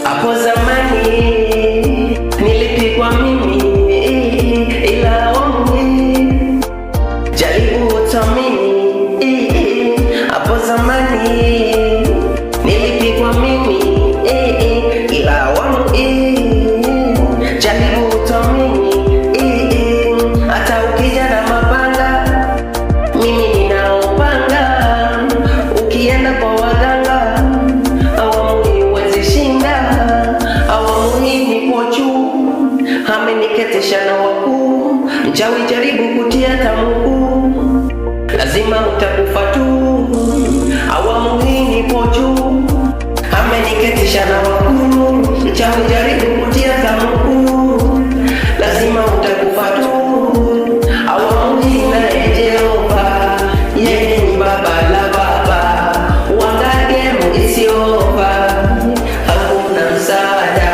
Hapo zamani nilipigwa mimi, ila wewe jaribu utamini. Hapo zamani nilipigwa mimi, ila wewe jaribu utamini. Hata ukija na mapanga, mimi ninaopanga. Ukienda kwa waganga, ameniketisha na wakuu. Mchawi jaribu kutia tamuku, lazima utakufa tu. Awamu hii nipo juu. Ameniketisha na wakuu. Mchawi jaribu kutia tamuku, lazima utakufa tu. Awamu hii na Jehova, yeye ni baba la baba. Wangage isiova, hakuna msaada.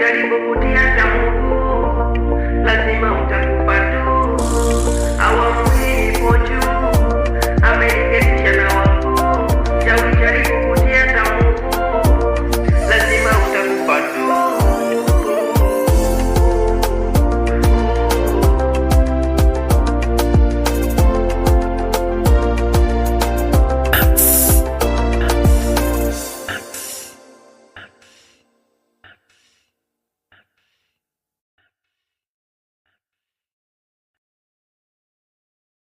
Jaribu kutia